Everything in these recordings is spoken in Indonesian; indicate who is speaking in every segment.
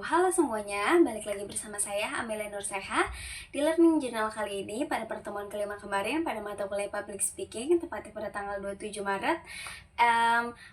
Speaker 1: Halo semuanya, balik lagi bersama saya Amelia Nurseha di Learning Journal kali ini. Pada pertemuan kelima kemarin pada mata kuliah Public Speaking, tepatnya pada tanggal 27 Maret,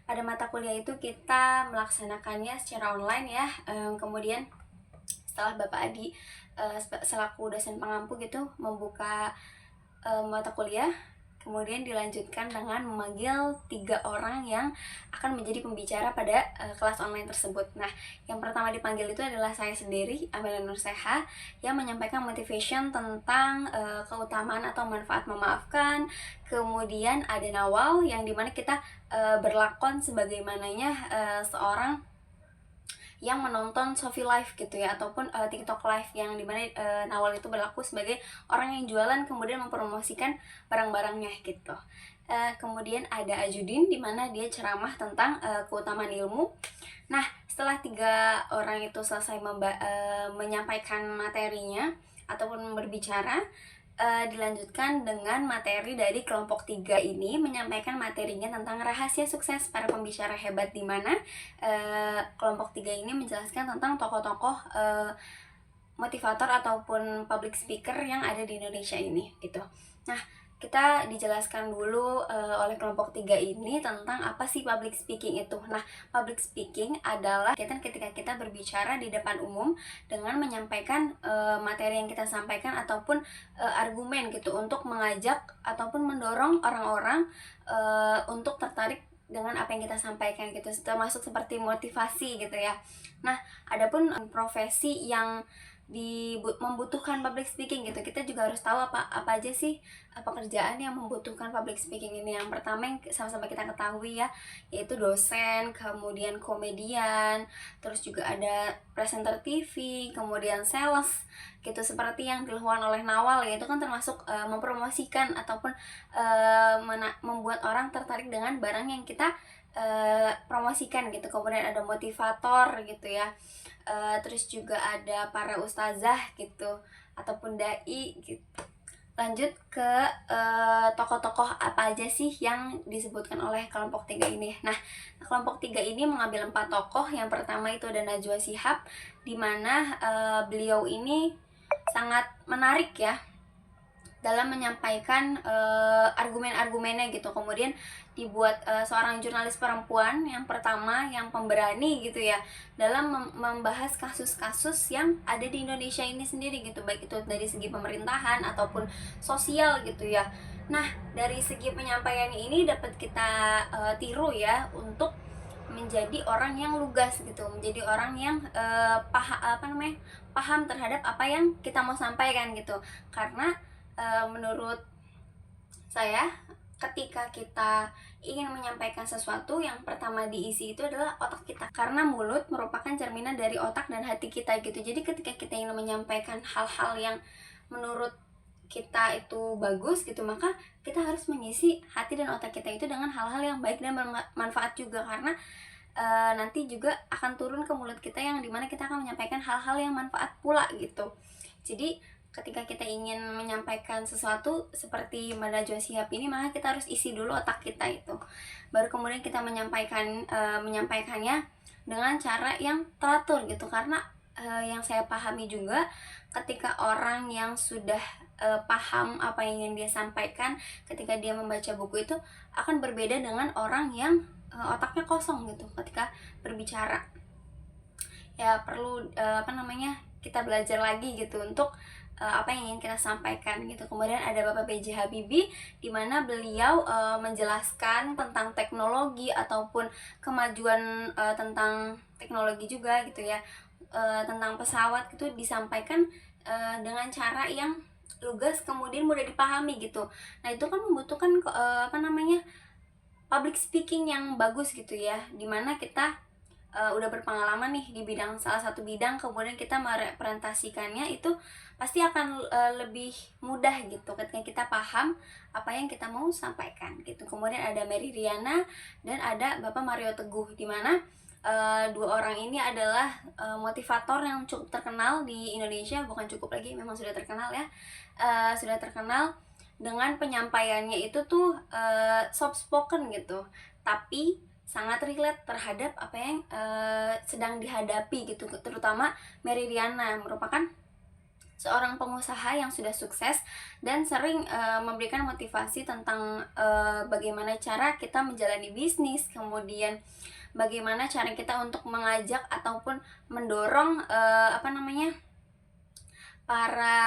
Speaker 1: pada mata kuliah itu kita melaksanakannya secara online ya. Kemudian setelah Bapak Adi selaku dosen pengampu gitu membuka mata kuliah, kemudian dilanjutkan dengan memanggil 3 orang yang akan menjadi pembicara pada kelas online tersebut. Nah, yang pertama dipanggil itu adalah saya sendiri, Amelia Nurseha, yang menyampaikan motivation tentang keutamaan atau manfaat memaafkan. Kemudian ada Nawal, yang dimana kita berlakon sebagaimananya seorang yang menonton Shopee Live gitu ya, ataupun TikTok Live, yang dimana Nawal itu berlaku sebagai orang yang jualan kemudian mempromosikan barang-barangnya gitu. Kemudian ada Ajudin, dimana dia ceramah tentang keutamaan ilmu. Nah, setelah 3 orang itu selesai menyampaikan materinya ataupun berbicara, dilanjutkan dengan materi dari kelompok 3 ini menyampaikan materinya tentang rahasia sukses para pembicara hebat, di mana kelompok 3 ini menjelaskan tentang tokoh-tokoh motivator ataupun public speaker yang ada di Indonesia ini gitu. Nah, kita dijelaskan dulu oleh kelompok 3 ini tentang apa sih public speaking itu. Nah, public speaking adalah ketika kita berbicara di depan umum dengan menyampaikan materi yang kita sampaikan ataupun argumen gitu, untuk mengajak ataupun mendorong orang-orang untuk tertarik dengan apa yang kita sampaikan gitu, termasuk seperti motivasi gitu ya. Nah, adapun profesi yang membutuhkan public speaking gitu, kita juga harus tahu apa aja sih pekerjaan yang membutuhkan public speaking ini. Yang pertama yang sama-sama kita ketahui ya, yaitu dosen, kemudian komedian, terus juga ada presenter TV, kemudian sales gitu, seperti yang dilakukan oleh Nawal, yaitu kan termasuk mempromosikan ataupun membuat orang tertarik dengan barang yang kita promosikan gitu. Kemudian ada motivator gitu ya, terus juga ada para ustazah gitu ataupun dai gitu. Lanjut ke tokoh-tokoh apa aja sih yang disebutkan oleh kelompok 3 ini. Nah, kelompok 3 ini mengambil 4 tokoh. Yang pertama itu ada Najwa Shihab, dimana beliau ini sangat menarik ya dalam menyampaikan argumen-argumennya gitu. Kemudian dibuat seorang jurnalis perempuan yang pertama, yang pemberani gitu ya, dalam membahas kasus-kasus yang ada di Indonesia ini sendiri gitu, baik itu dari segi pemerintahan ataupun sosial gitu ya. Nah, dari segi penyampaiannya ini dapat kita tiru ya, untuk menjadi orang yang lugas gitu, menjadi orang yang paham terhadap apa yang kita mau sampaikan gitu. Karena menurut saya, ketika kita ingin menyampaikan sesuatu, yang pertama diisi itu adalah otak kita, karena mulut merupakan cerminan dari otak dan hati kita gitu. Jadi ketika kita ingin menyampaikan hal-hal yang menurut kita itu bagus gitu, maka kita harus mengisi hati dan otak kita itu dengan hal-hal yang baik dan bermanfaat juga, karena nanti juga akan turun ke mulut kita, yang dimana kita akan menyampaikan hal-hal yang manfaat pula gitu. Jadi ketika kita ingin menyampaikan sesuatu seperti Mbak Najwa Shihab ini, maka kita harus isi dulu otak kita itu, baru kemudian kita menyampaikannya dengan cara yang teratur gitu. Karena yang saya pahami juga, ketika orang yang sudah paham apa yang ingin dia sampaikan, ketika dia membaca buku itu akan berbeda dengan orang yang otaknya kosong gitu ketika berbicara. Ya perlu kita belajar lagi gitu untuk apa yang ingin kita sampaikan gitu. Kemudian ada Bapak B.J. Habibie, di mana beliau menjelaskan tentang teknologi ataupun kemajuan tentang teknologi juga gitu ya, tentang pesawat gitu, disampaikan dengan cara yang lugas kemudian mudah dipahami gitu. Nah, itu kan membutuhkan public speaking yang bagus gitu ya, dimana kita udah berpengalaman nih di salah satu bidang, kemudian kita merepresentasikannya itu pasti akan lebih mudah gitu ketika kita paham apa yang kita mau sampaikan gitu. Kemudian ada Mary Riana dan ada Bapak Mario Teguh, di mana 2 orang ini adalah motivator yang cukup terkenal di Indonesia. Bukan cukup lagi, memang sudah terkenal ya. Sudah terkenal dengan penyampaiannya itu tuh soft spoken gitu, tapi sangat relate terhadap apa yang sedang dihadapi gitu. Terutama Meridiana merupakan seorang pengusaha yang sudah sukses dan sering memberikan motivasi tentang bagaimana cara kita menjalani bisnis, kemudian bagaimana cara kita untuk mengajak ataupun mendorong para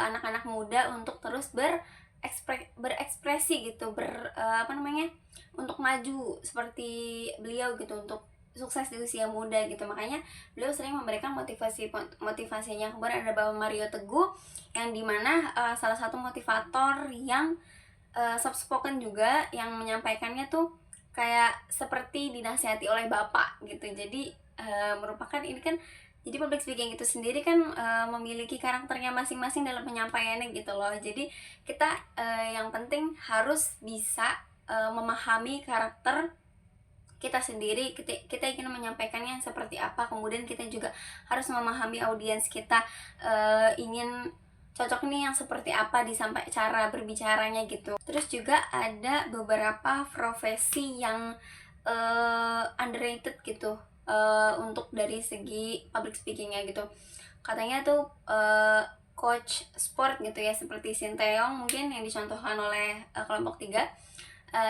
Speaker 1: anak-anak muda untuk terus berekspresi gitu, untuk maju seperti beliau gitu, untuk sukses di usia muda gitu. Makanya beliau sering memberikan motivasinya. Kemudian ada Bapak Mario Teguh yang dimana salah satu motivator yang soft spoken juga, yang menyampaikannya tuh kayak seperti dinasihati oleh bapak gitu. Jadi merupakan ini kan, jadi public speaking itu sendiri kan memiliki karakternya masing-masing dalam penyampaiannya gitu loh. Jadi kita yang penting harus bisa memahami karakter kita sendiri, kita ingin menyampaikannya seperti apa. Kemudian kita juga harus memahami audiens kita ingin cocok nih yang seperti apa disampaikan, cara berbicaranya gitu. Terus juga ada beberapa profesi yang underrated gitu untuk dari segi public speakingnya gitu. Katanya tuh coach sport gitu ya, seperti Sinteyong mungkin yang dicontohkan oleh kelompok 3,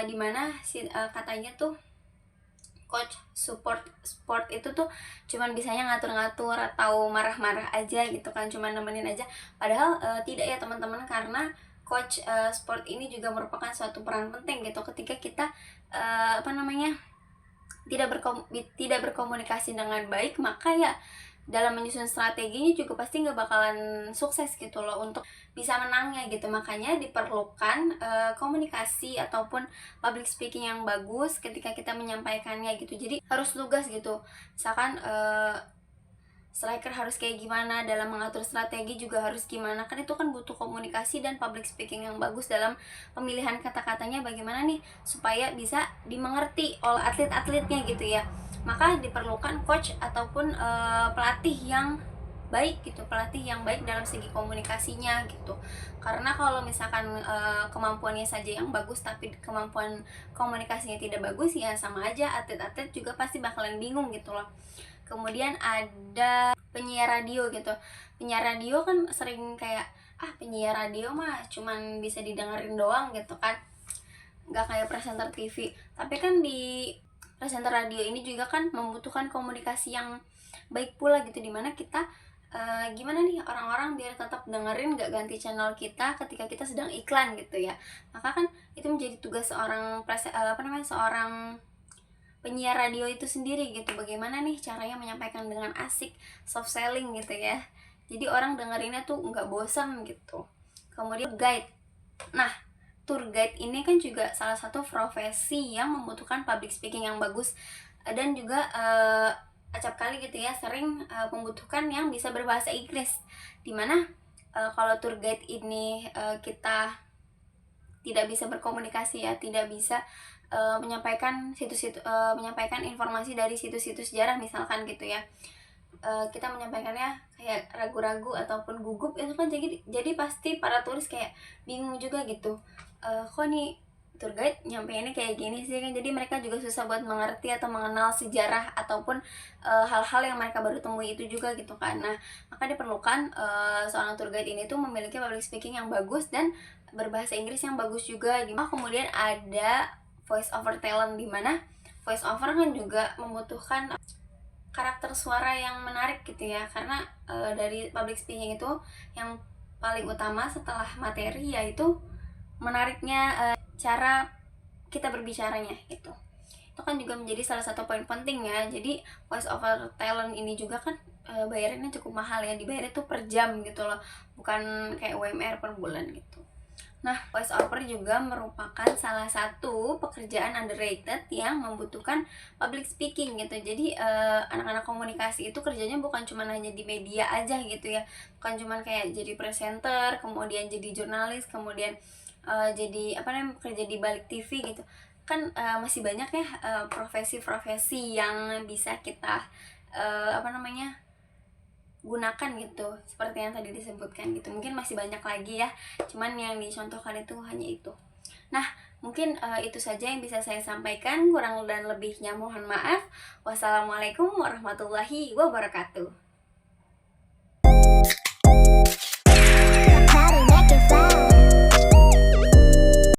Speaker 1: dimana katanya tuh coach support sport itu tuh cuman bisanya ngatur-ngatur atau marah-marah aja gitu kan, cuman nemenin aja. Padahal tidak ya teman-teman, karena coach sport ini juga merupakan suatu peran penting gitu ketika kita tidak berkomunikasi dengan baik, maka ya dalam menyusun strateginya juga pasti nggak bakalan sukses gitu loh untuk bisa menangnya gitu. Makanya diperlukan komunikasi ataupun public speaking yang bagus ketika kita menyampaikannya gitu. Jadi harus lugas gitu. Misalkan striker harus kayak gimana, dalam mengatur strategi juga harus gimana, kan itu kan butuh komunikasi dan public speaking yang bagus dalam pemilihan kata-katanya bagaimana nih supaya bisa dimengerti oleh atlet-atletnya gitu ya. Maka diperlukan coach ataupun pelatih yang baik gitu, pelatih yang baik dalam segi komunikasinya gitu. Karena kalau misalkan kemampuannya saja yang bagus tapi kemampuan komunikasinya tidak bagus, ya sama aja atlet-atlet juga pasti bakalan bingung gitu loh. Kemudian ada penyiar radio gitu. Penyiar radio kan sering kayak penyiar radio mah cuman bisa didengerin doang gitu kan, nggak kayak presenter TV. Tapi kan di presenter radio ini juga kan membutuhkan komunikasi yang baik pula gitu, dimana kita gimana nih orang-orang biar tetap dengerin, nggak ganti channel kita ketika kita sedang iklan gitu ya. Maka kan itu menjadi tugas seorang seorang penyiar radio itu sendiri gitu, bagaimana nih caranya menyampaikan dengan asik, soft selling gitu ya, jadi orang dengerinnya tuh nggak bosan gitu. Kemudian guide. Nah, tour guide ini kan juga salah satu profesi yang membutuhkan public speaking yang bagus, dan juga acap kali gitu ya sering membutuhkan yang bisa berbahasa Inggris, dimana kalau tour guide ini kita tidak bisa berkomunikasi ya, tidak bisa menyampaikan informasi dari situs-situs sejarah misalkan gitu ya, kita menyampaikannya kayak ragu-ragu ataupun gugup, itu kan jadi pasti para turis kayak bingung juga gitu, kok nih tour guide nyampeinnya kayak gini sih kan. Jadi mereka juga susah buat mengerti atau mengenal sejarah ataupun hal-hal yang mereka baru temui itu juga gitu kan. Nah, maka diperlukan seorang tour guide ini tuh memiliki public speaking yang bagus dan berbahasa Inggris yang bagus juga. Kemudian ada voice over talent, dimana voice over kan juga membutuhkan karakter suara yang menarik gitu ya, karena dari public speaking itu yang paling utama setelah materi yaitu menariknya cara kita berbicaranya gitu. Itu kan juga menjadi salah satu poin penting ya. Jadi voice over talent ini juga kan bayarannya cukup mahal ya, dibayarnya tuh per jam gitu loh, bukan kayak UMR per bulan gitu. Nah, voice over juga merupakan salah satu pekerjaan underrated yang membutuhkan public speaking gitu. Jadi anak-anak komunikasi itu kerjanya bukan cuma hanya di media aja gitu ya, bukan cuma kayak jadi presenter, kemudian jadi jurnalis, kemudian jadi kerja di balik TV gitu. Kan masih banyak ya profesi-profesi yang bisa kita gunakan gitu, seperti yang tadi disebutkan gitu. Mungkin masih banyak lagi ya, cuman yang dicontohkan itu hanya itu. Nah, Mungkin itu saja yang bisa saya sampaikan, kurang dan lebihnya mohon maaf. Wassalamualaikum warahmatullahi wabarakatuh.